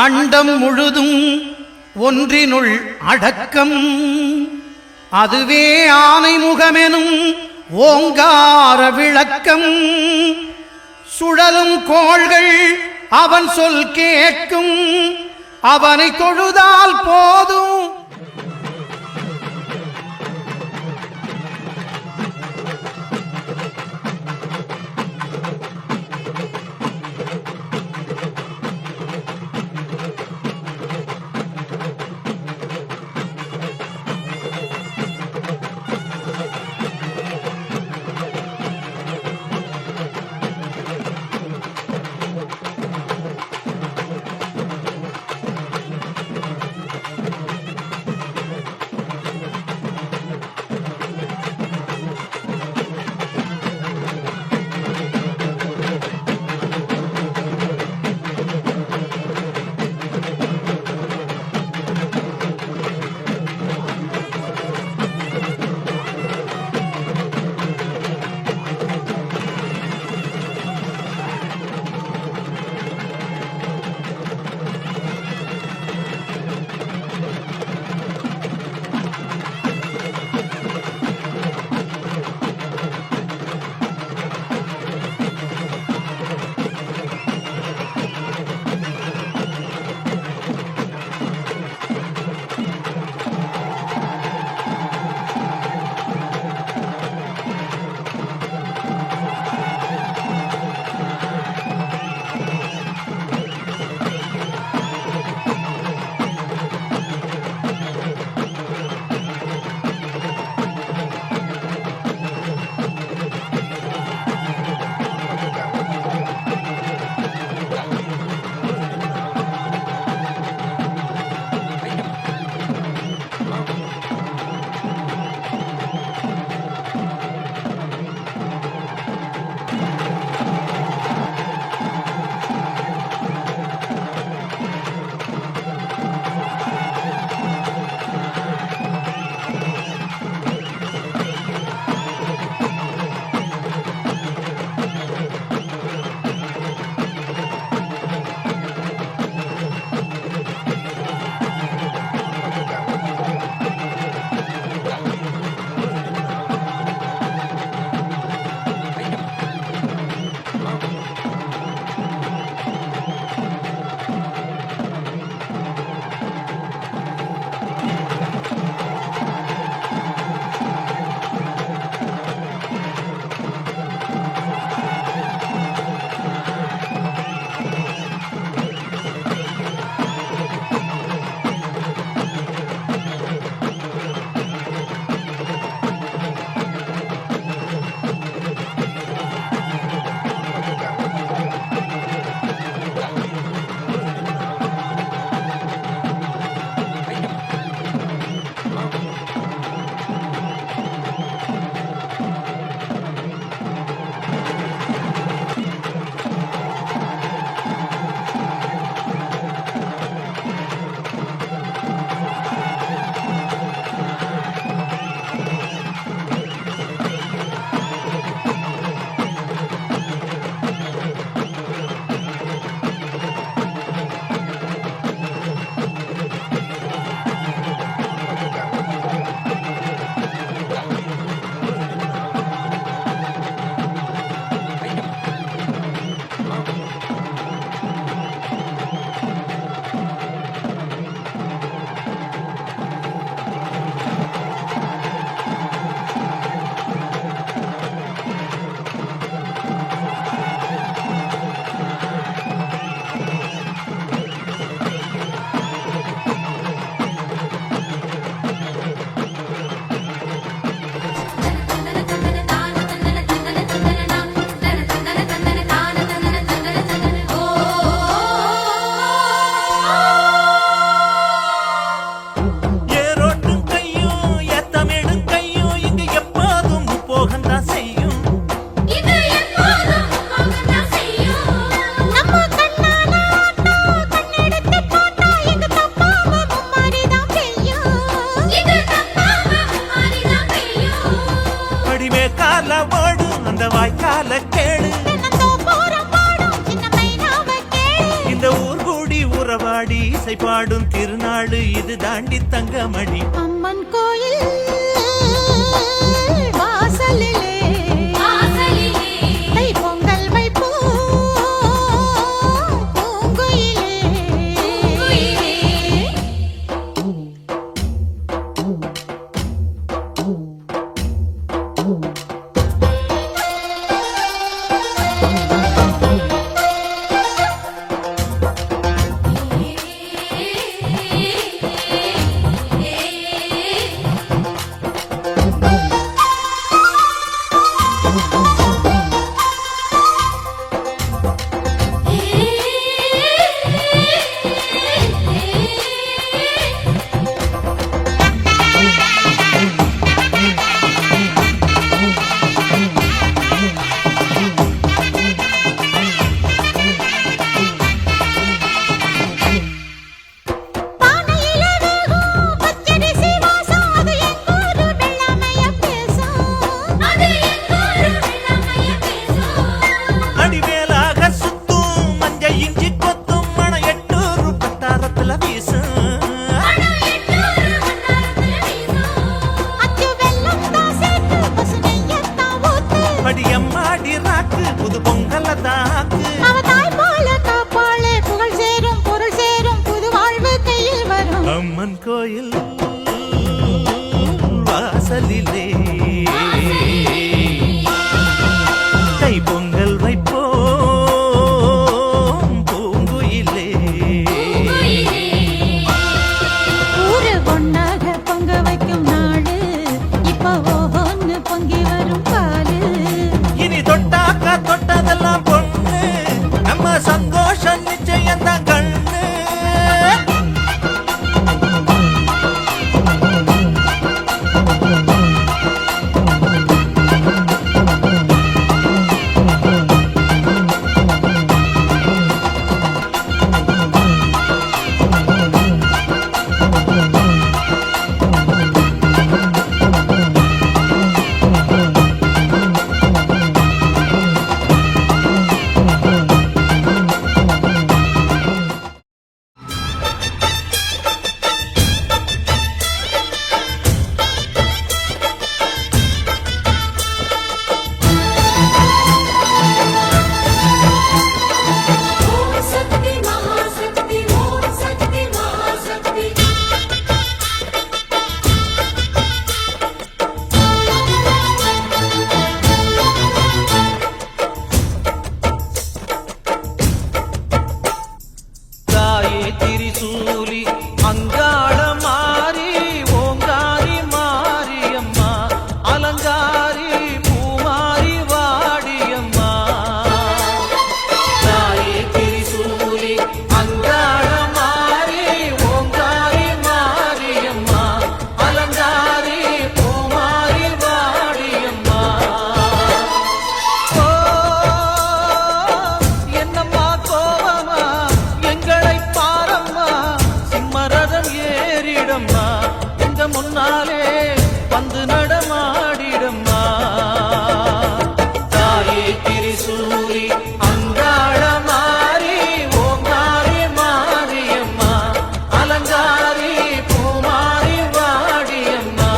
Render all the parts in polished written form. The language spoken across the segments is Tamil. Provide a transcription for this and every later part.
அண்டம் முழுதும் ஒன்றினுள் அடக்கம். அதுவே ஆனை முகமெனும் ஓங்கார விளக்கம். சுழலும் கோள்கள் அவன் சொல் கேட்கும். அவனை தொழுதால் போதும். வாய்க்கால கேளு இந்த ஊர் கூடி உறவாடி ஆசை பாடும் திருநாடு இது தாண்டி தங்கமணி அம்மன் கோயில் வாசலிலே தை பொங்கல் வைப்போம் பூங்குயிலே. புது பொங்கல் தாக்கு அவ தாய் போல காப்பாளே புகழ் சேரும் பொருள் சேரும் புது வாழ்வு கையில் வரும் அம்மன் கோயில் வாசலிலே கை பொங்கல் வைப்போம் பூங்குயிலே. ஊரு ஒன்னாக பொங்க வைக்கும் நாடு இப்ப ஒவ்வொன்னு பொங்கி வரும் பாலு இனி தொட்டாக்கா தொட்டதெல்லாம் பொண்ணு நம்ம சந்தோஷம் நிச்சயம் தான் கண்ணு. திரிசூலி அங்காள மாறி ஓங்காரி மாரியம்மா அலங்காரி பூமாரி வாடியம்மா. தாயே திரிசூலி அங்காள மாறி ஓங்காரி மாரியம்மா அலங்காரி பூமாரி வாடியம்மா. ஓ என்னம்மா கோவமா எங்களை பாரம்மா சிம்மரதம் ஏறிடம்மா எங்க முன்னாலே வந்து நடமாடிடம்மா. தாயே திரிசூலி அங்காள மாறி ஓங்காரி மாரியம்மா அலங்காரி பூமாரி வாடியம்மா.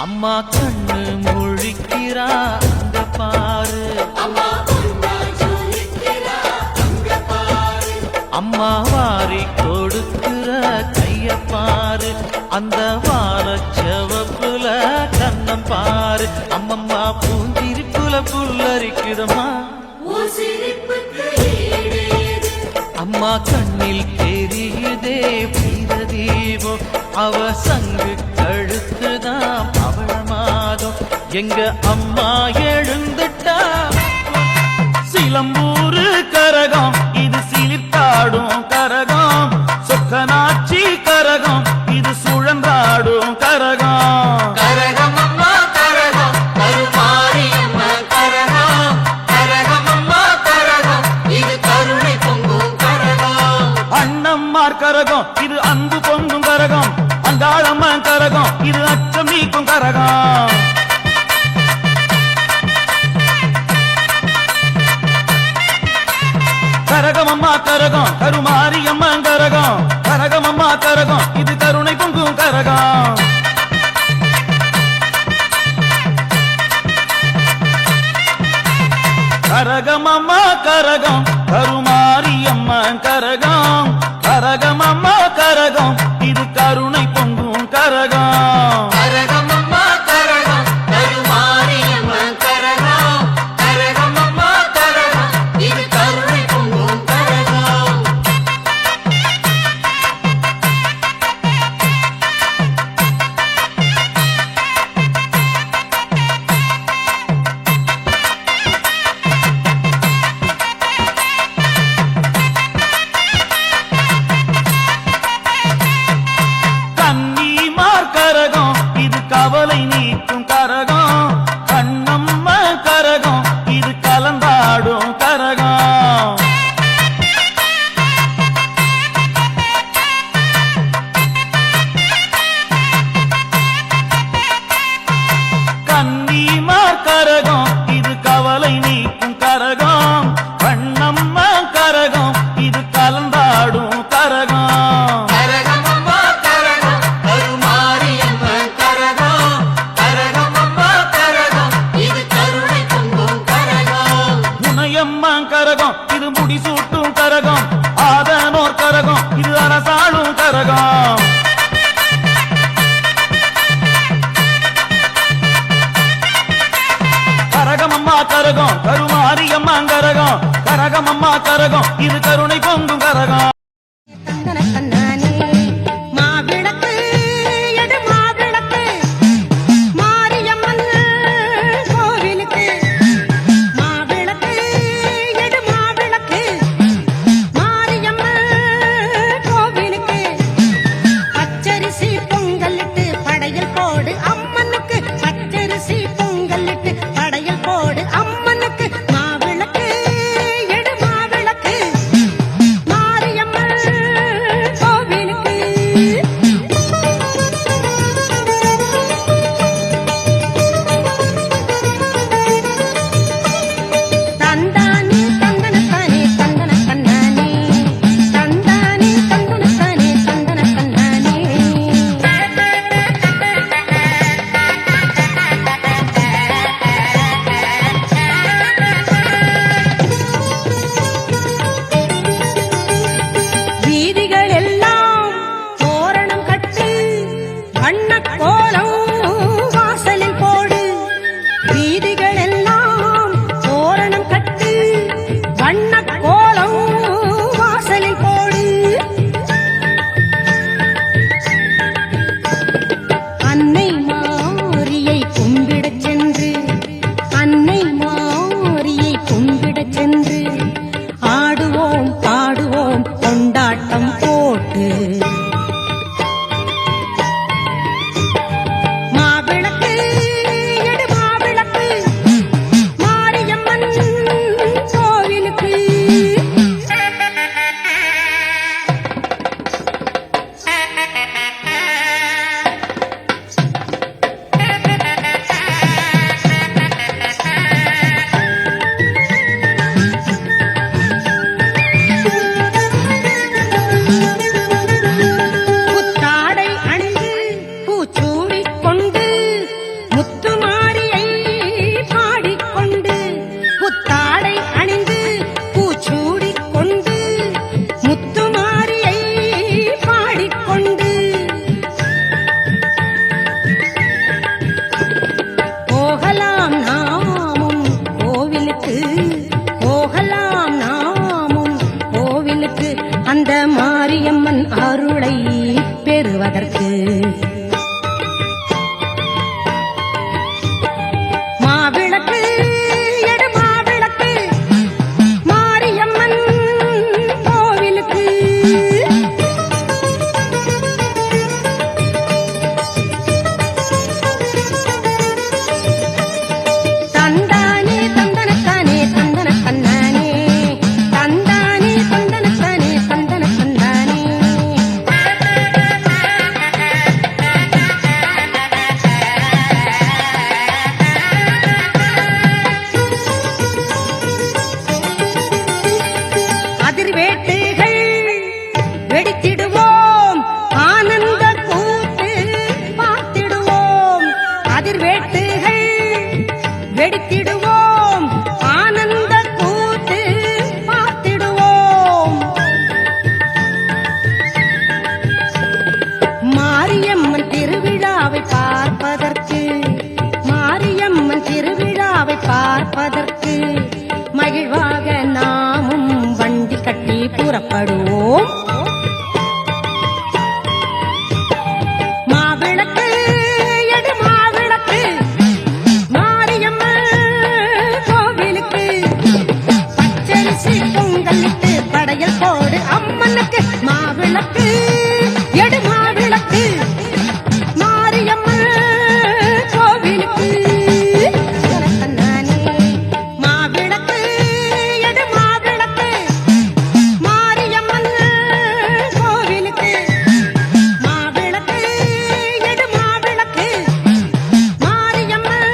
அம்மா கண்ணு முழிக்கிறா அங்க பாரு அம்மா வாரி கொடுக்கிற கைய பாரு அந்த வாரச்சவப்புல கண்ணம் பாரு அம்மம்மா பூந்திரிப்புல புல்லரிக்குதம்மா. அம்மா கண்ணில் தெரியுதே பிரதீபம் அவ சங்கு கழுத்துதான் பவளமாகும் எங்க அம்மா எழுந்துட்டா. சிலம்பூரு கரகம் இது சிலிர்த்தாடும் கரகம் சொக்கனாச்சி கரகம் இது சுழன்றாடும் கரகம் கரகமம்மா கரகம் கருமாரியம்மா கரகம் கரகமம்மா கரகம் இது கருணை பொங்கும் கரகம் அண்ணம்மார் கரகம் இது அன்பு பொங்கும் கரகம் அங்காளம்மா கரகம் இது அச்சம் நீக்கும் கரகம் கரகமம்மா கரகம் கருமாரியம்மா கரகம் கரகமம்மா கரகம் இது கருணை பொங்கும் கரகம் கரகமம்மா கரகம் கருமாரியம்மா கரகம் கரகமம்மா கரகம் இது கருணை பொங்கும் கரகம் கரகமம்மா கரகம் கருமாரியம்மா கரகம் கரகமம்மா கரகம் இது கருணை பொங்கும் கரகம் கன்னிமார் கரகம் இது கவலை நீக்கும் கரகம் கண்ணம்மா கரகம் இது கலந்தாடும் கரகம் கன்னிமார் கரகம் இது கவலை நீக்கும் கரகம் கண்ணம்மா கரகம் இது கலந்தாடும் கரகம் கரகமம்மா கரகம் கருமாரியம்மா கரகம் கரகமம்மா கரகம் இது கருணை பொங்கும் கரகம் முனையம்மா கரகம் இது முடிசூட்டும் கரகம் ஆதனோர் கரகம் இது அரசாளும் கரகம் கரகமம்மா கரகம் கருமாரியம்மா கரகம் கரகமம்மா கரகம் இது கருணை பொங்கும் கரகம் தந்தனே மாவிளக்கு எடு மாவிளக்கு மாரியம்மன் கோவிலுக்கு மாவிளக்கு எடு மாவிளக்கு மாரியம்மன் கோவிலுக்கு பச்சரிசி பொங்கலிட்டு படையல் போடு அம்மனுக்கு பச்சரிசி பொங்கலிட்டு படையல் போடு அம்மனுக்கு மாவிளக்கு எடு மாவிளக்கு மாரியம்மன் கோவிலுக்கு தந்தானே தந்தனத்தானே தந்தன கண்ணானே தந்தானே தந்தனத்தானே தந்தன கண்ணானே வீதிகள் எல்லாம் தோரணம் கட்டு வண்ணக் கோலம் வாசலில் போடு வீதிகள் எல்லாம் தோரணம் கட்டு வண்ணக் கோலம் வாசலில் போடு அன்னை மாரியை கும்பிடச் சென்று அன்னை மாரியை கும்பிடச் சென்று ஆடுவோம் பாடுவோம் கொண்டாட்டம் போட்டு மாவிளக்கு எடு மாவிளக்கு மாரியம்மன் கோவிலுக்கு புத்தாடை அணிந்து பூச்சூடிக் கொண்டு முத்துமாரியை பாடிக்கொண்டு புத்தாடை அணிந்து பூச்சூடிக் கொண்டு முத்துமாரியை பாடிக்கொண்டு போகலாம் நாமும் கோவிலுக்கு போகலாம் நாமும் கோவிலுக்கு அந்த மாரியம்மன் அருளை பெறுவதற்கு மாவிளக்கு எடு மாவிளக்கு பாடுவோம். மாவிளக்கு எடு மாவிளக்கு மாரியம்மன் கோவிலுக்கு பச்சரிசி பொங்கலிட்டு படையல் போடு அம்மனுக்கு. மாவிளக்கு எடு மாவிளக்கு மாரியம்மன் கோவிலுக்கு. மாவிளக்கு எடு மாவிளக்கு மாரியம்மன் கோவிலுக்கு. மாவிளக்கு எடு மாவிளக்கு மாரியம்மன்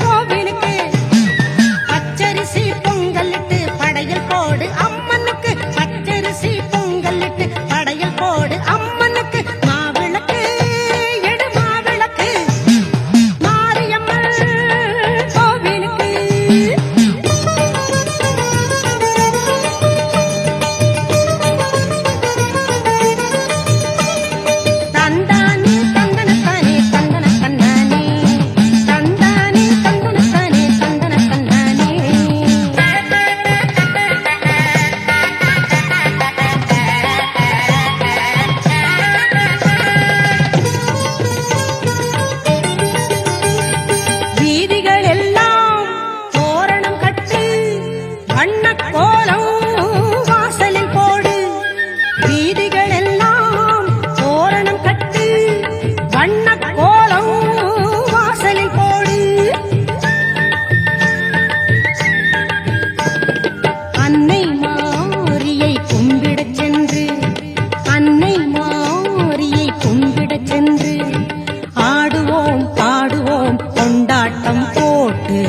கோவிலுக்கு பச்சரிசி பொங்கலிட்டு படையல் போடு அம்மனுக்கு. பச்சரிசி பொங்கலிட்டு படையல் போடு அம்மனுக்கு. மாவிளக்கு எடு மாவிளக்கு மாரியம்மன் கோவிலுக்கு. தந்தானே தந்தனத்தானே தந்தன கண்ணானே தந்தானே தந்தனத்தானே தந்தன கண்ணானே. வீதிகள் எல்லாம் தோரணம் கட்டு வண்ணக் கோலம் வாசலில் போடு. வீதிகள் எல்லாம் தோரணம் கட்டு வண்ணக் கோலம் வாசலில் போடு. அன்னை மாரியை கும்பிடச் சென்று அன்னை மாரியை கும்பிடச் சென்று ஆடுவோம் பாடுவோம் கொண்டாட்டம் போட்டு.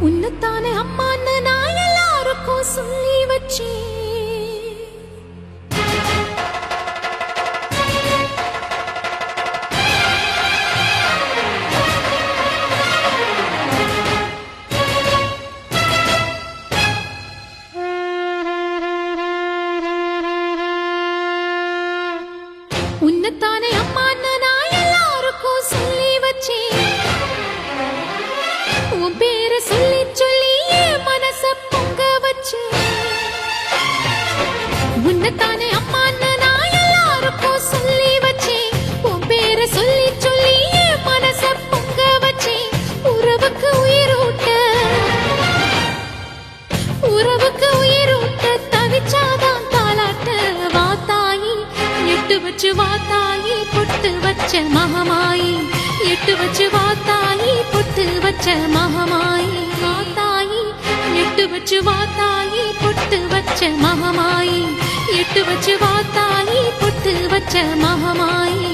உன்னத்தானே அம்மான்னு நான் எல்லாருக்கும் சொல்லி வச்சேன். உன்னத்தானே அம்மான்னு நான் எல்லாருக்கும் சொல்லி வச்சேன். உன் பேரை சொல்லி சொல்லி என் மனச பொங்க வச்சு. உன்னத்தானே அம்மான்னு நான் எல்லாருக்கும் சொல்லி வச்சேன். உன் பேரை சொல்லி சொல்லி என் மனச பொங்க வச்சேன். உறவுக்கு உயிரூட்ட உறவுக்கு உயிரூட்ட தவிச்சாதான் தாலாட்ட. வாத்தாயி எட்டு வச்சு வாத்தாயி பொட்டு வச்ச மகமாயி. எட்டு வச்சு வாத்தாயி பொட்டு வச்ச மகமாயி. வாத்தாயி எட்டு வச்சு வாத்தாயி பொட்டு வச்ச மகமாயி. எட்டு வச்சு வாத்தாயி பொட்டு வச்ச மகமாயி.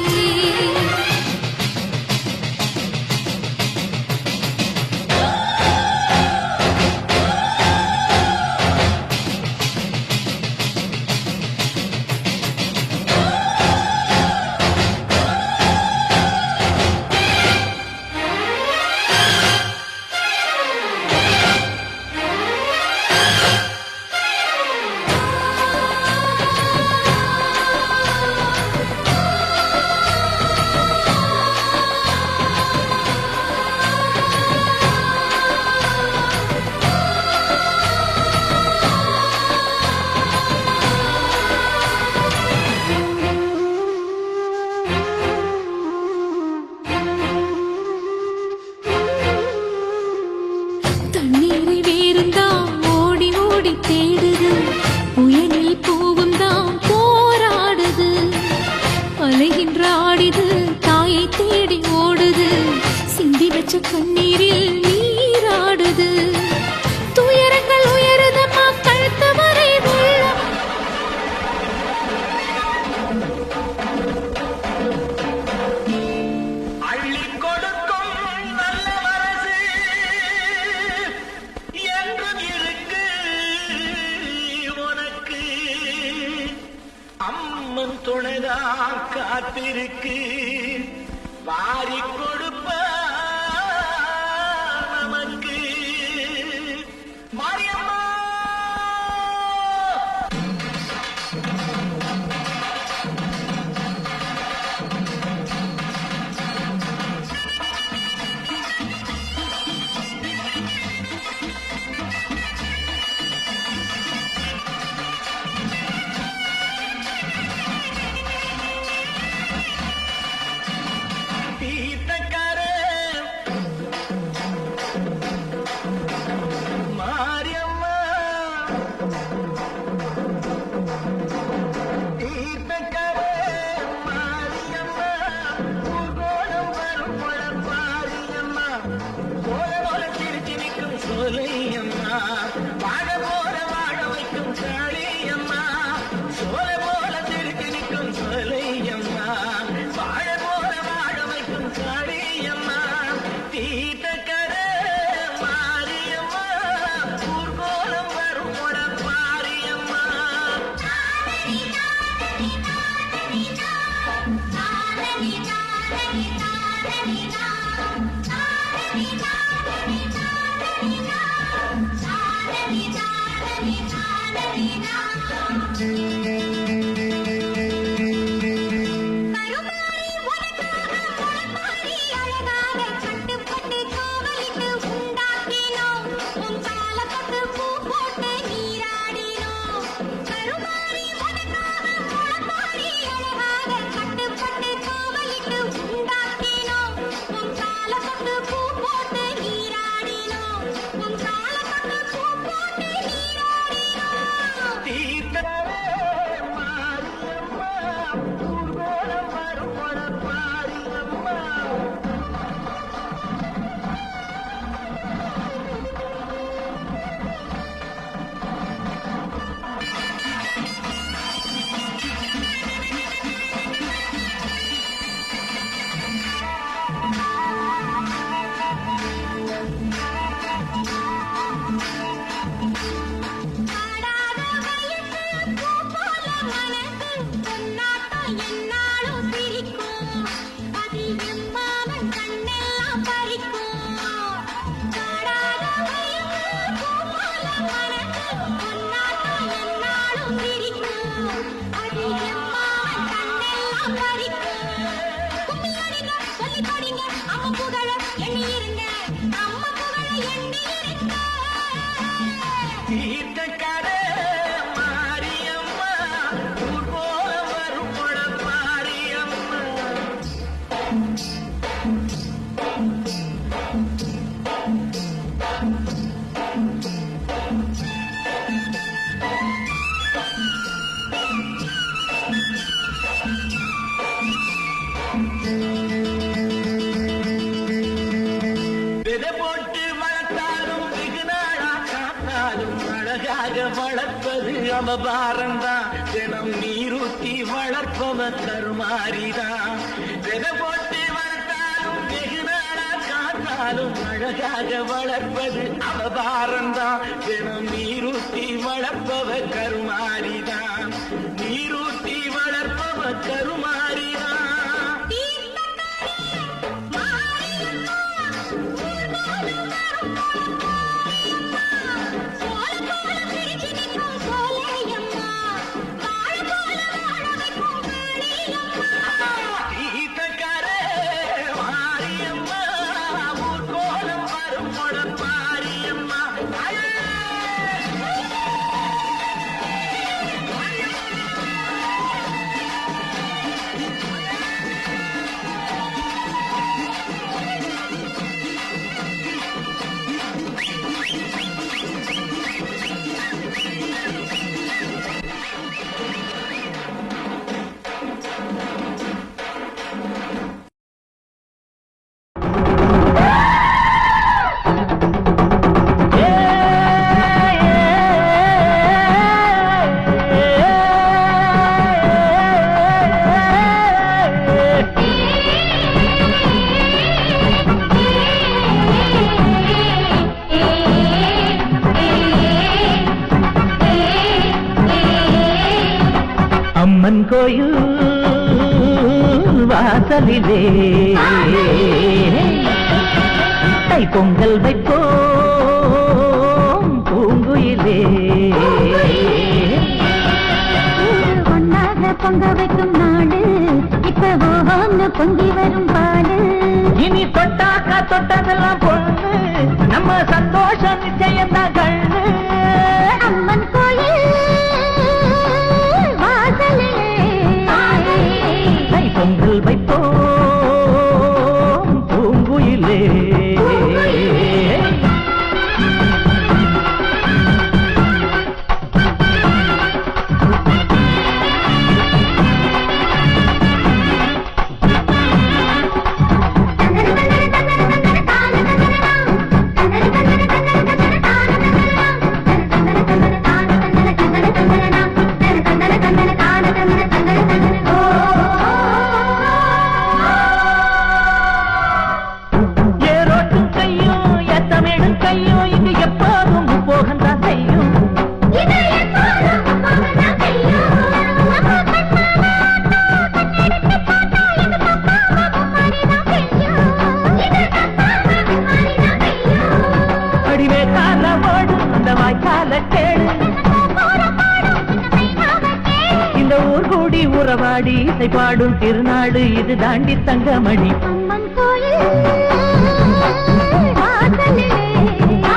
தண்ணீரை வேறுந்தான் ஓடி ஓடி தேடுது. புயலில் பூவும் தான் போராடுது. அலைகின்ற ஆடிது தாயை தேடி ஓடுது. சிந்தி வச்ச கண்ணீரில் நீராடுது. துயரங்கள் உயருதம்மா கழுத்து வரை வெள்ளம். அள்ளிக் கொடுக்கும் நல்ல வரசு என்றும் இருக்கு உனக்கு. அம்மன் துணைதான் காத்திருக்கு. வாரி கொடுப்ப நமக்கு மாரியம்மா. தீர்த்தக்கரை மாரியம்மா ஊர்கோலம் வரும் மாரியம்மா சோழ போல சிரிச்சு நிற்கும் சோலையம்மா வாழ போல வாழ வைக்கும் காளியம்மா சோழ போல சிரிச்சு நிற்கும் சோலையம்மா வாழ போல வாழ வைக்கும் காளியம்மா தீர்த்தக்கரை மாரியம்மா ஊர்கோலம் வரும் மாரியம்மா தீர்த்தக்கரை மாரியம்மா ஊர்கோலம் வரும் மாரியம்மா விதை போட்டு வளர்த்தாலும் வெகு நாளா காத்தாலும் அழகாக வளர்ப்பது அவபாரம்தான் தினம் நீரூத்தி வளர்ப்பவ கருமாரிதான் விதை போட்டு வளர்த்தாலும் வெகு நாளா காத்தாலும் அழகாக வளர்ப்பது அவபாரம்தான் தினம் நீரூத்தி வளர்ப்பவ கருமாரிதான் நீரூத்தி வளர்ப்பவ கருமாரிதான் தீர்த்தக்கரை மாரியம்மா ஊர்கோலம் வரும் மாரியம்மா அம்மன் கோயில் வாசலிலே தை பொங்கல் வைப்போம் பூங்குயிலே ஒன்னாக பொங்க வைக்கும் நாடு இப்ப ஓஹோன்னு பொங்கி வரும் பாடு இனி தொட்டாக்கா தொட்டதெல்லாம் பொண்ணு நம்ம சந்தோஷம் நிச்சயம் தான் கண்ணு அம்மன் கோயில் வாசலிலே தை பொங்கல் வைப்போம் பூங்குயிலே கேளு இந்த ஊர் கூடி உறவாடி இசை பாடும் திருநாடு இது தாண்டி தங்கமணி அம்மன் கோயில் வாசலிலே பொங்கல் வைப்போம்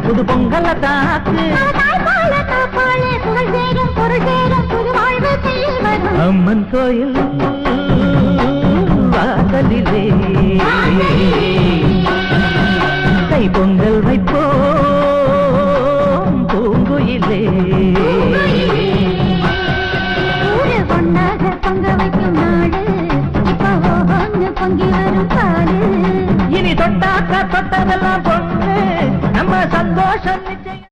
புது பொங்கல தாக்கு அம்மன் கோயில் வாசலிலே கை பொங்கல் வைப்போம் பூங்குயிலே பொன்னாக பொங்க வைக்கும் நாடு இப்போ பொங்கி வரும் பாடு இனி தொட்டாக்க தொட்டதெல்லாம் பொண்ணு நம்ம சந்தோஷம் நிச்சயம்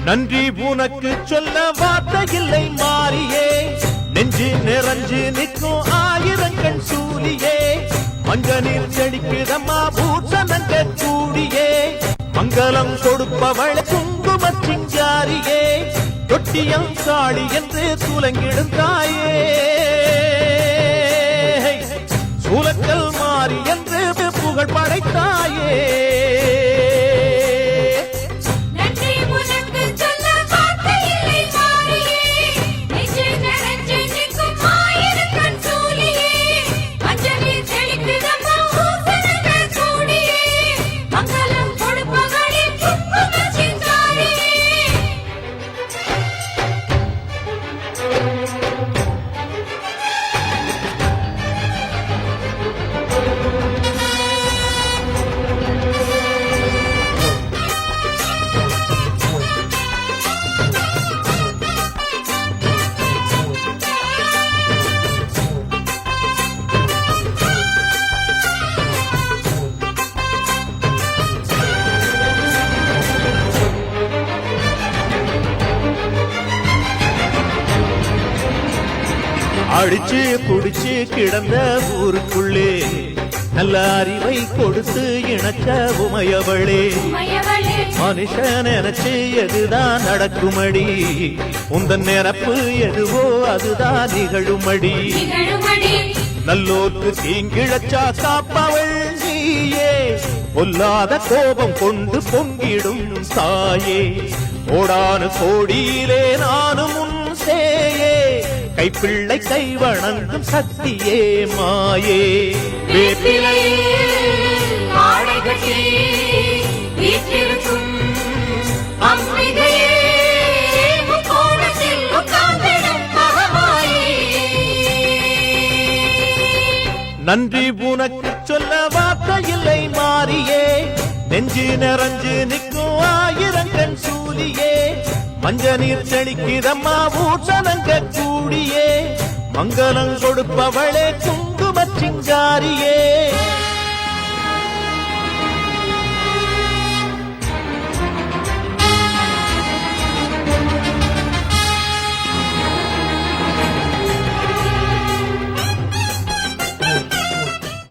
நன்றி உனக்கு சொல்ல வார்த்தை இல்லை மாறியே நெஞ்சு நிறைஞ்சு நிற்கும் ஆயிரங்கள் சூலியே மஞ்சனில் செடிக்குதம்மா பூசனங்க கூடியே மங்களம் கொடுப்பவள் குங்கும சிங்காரியே தொட்டியம் காளி என்று துலங்கிடும் தாயே சூலக்கல் மாறி என்று புகழ் படைத்தாயே அடிச்சு குடிச்சு கிடந்த ஊருக்குள்ளே நல்ல அறிவை கொடுத்து இணைச்ச உமையவளே மனுஷன் நினைச்சு எதுதான் நடக்குமடி உந்தன் நிரப்பு எதுவோ அதுதான் நிகழுமடி நல்லோர்க்கு தீங்கிழச்சா காப்பவள் நீயே பொல்லாத கோபம் கொண்டு பொங்கிடும் தாயே கோடானு கோடியிலே நானும் உன் சேயே கைப்பிள்ளை கை வணங்கும் சக்தியே மாயே நன்றி உனக்கு சொல்ல வார்த்தை இல்லை மாறியே நெஞ்சு நிறைஞ்சு நிற்கும் ஆயிரங்கண் சூலியே மஞ்ச நீர் செழிக்கிறம்மா பூசனங்க கூடியே மங்களம் கொடுப்பவளே குங்கும சிங்காரியே